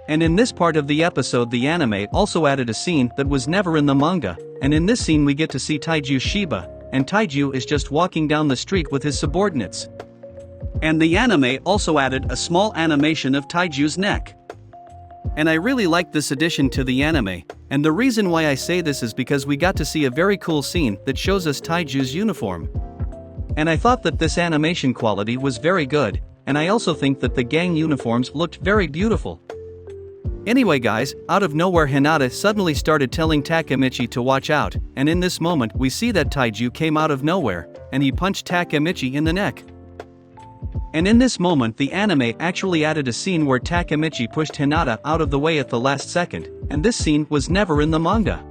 And in this part of the episode the anime also added a scene that was never in the manga, and in this scene we get to see TAIJU SHIBA, and TAIJU is just walking down the street with his subordinates. And the anime also added a small animation of TAIJU's neck. And I really liked this addition to the anime, and the reason why I say this is because we got to see a very cool scene that shows us TAIJU's uniform. And I thought that this animation quality was very good, and I also think that the gang uniforms looked very beautiful. Anyway guys, out of nowhere Hinata suddenly started telling Takemichi to watch out, and in this moment we see that TAIJU came out of nowhere, and he punched Takemichi in the neck. And in this moment the anime actually added a scene where Takemichi pushed Hinata out of the way at the last second, and this scene was never in the manga.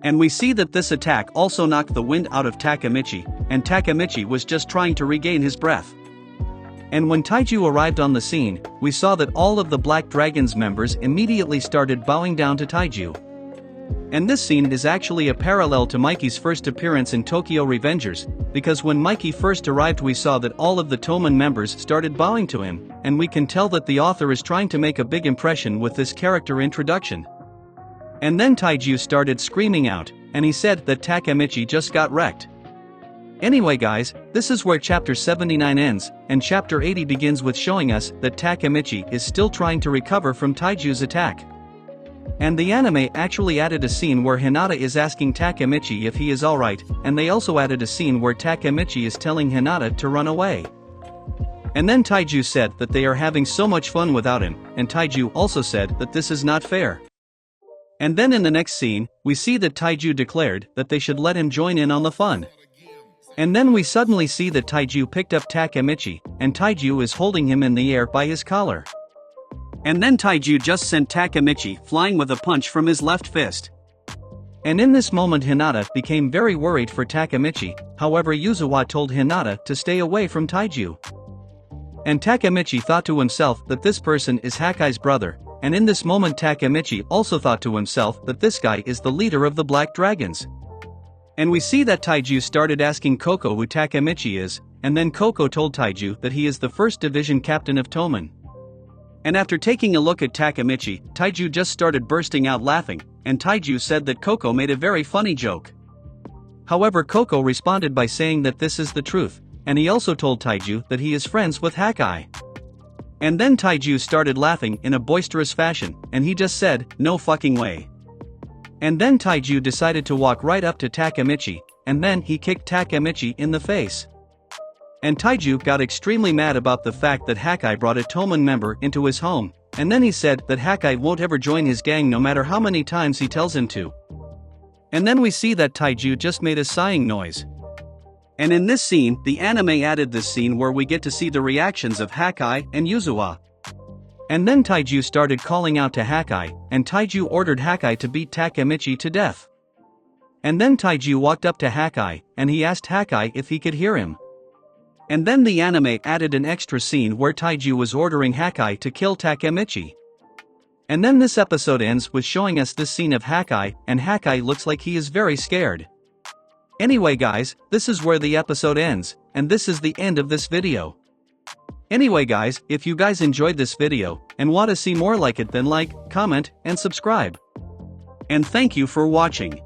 And we see that this attack also knocked the wind out of Takemichi, and Takemichi was just trying to regain his breath. And when TAIJU arrived on the scene, we saw that all of the Black Dragons members immediately started bowing down to TAIJU. And this scene is actually a parallel to Mikey's first appearance in Tokyo Revengers, because when Mikey first arrived we saw that all of the Toman members started bowing to him, and we can tell that the author is trying to make a big impression with this character introduction. And then TAIJU started screaming out, and he said that Takemichi just got wrecked. Anyway guys, this is where chapter 79 ends, and chapter 80 begins with showing us that Takemichi is still trying to recover from TAIJU's attack. And the anime actually added a scene where Hinata is asking Takemichi if he is alright, and they also added a scene where Takemichi is telling Hinata to run away. And then TAIJU said that they are having so much fun without him, and TAIJU also said that this is not fair. And then in the next scene, we see that TAIJU declared that they should let him join in on the fun. And then we suddenly see that TAIJU picked up Takemichi, and TAIJU is holding him in the air by his collar. And then TAIJU just sent Takemichi flying with a punch from his left fist. And in this moment Hinata became very worried for Takemichi, however Yuzawa told Hinata to stay away from TAIJU. And Takemichi thought to himself that this person is Hakai's brother, and in this moment Takemichi also thought to himself that this guy is the leader of the Black Dragons. And we see that TAIJU started asking Koko who Takemichi is, and then Koko told TAIJU that he is the first division captain of Toman. And after taking a look at Takemichi, TAIJU just started bursting out laughing, and TAIJU said that Koko made a very funny joke. However Koko responded by saying that this is the truth, and he also told TAIJU that he is friends with Hakai. And then TAIJU started laughing in a boisterous fashion, and he just said, "No fucking way." And then TAIJU decided to walk right up to Takemichi, and then he kicked Takemichi in the face. And TAIJU got extremely mad about the fact that Hakai brought a Toman member into his home, and then he said that Hakai won't ever join his gang no matter how many times he tells him to. And then we see that TAIJU just made a sighing noise. And in this scene, the anime added this scene where we get to see the reactions of Hakai and Yuzawa. And then TAIJU started calling out to Hakai, and TAIJU ordered Hakai to beat Takemichi to death. And then TAIJU walked up to Hakai, and he asked Hakai if he could hear him. And then the anime added an extra scene where TAIJU was ordering Hakai to kill Takemichi. And then this episode ends with showing us this scene of Hakai, and Hakai looks like he is very scared. Anyway guys, this is where the episode ends, and this is the end of this video. Anyway guys, if you guys enjoyed this video, and want to see more like it then like, comment, and subscribe. And thank you for watching.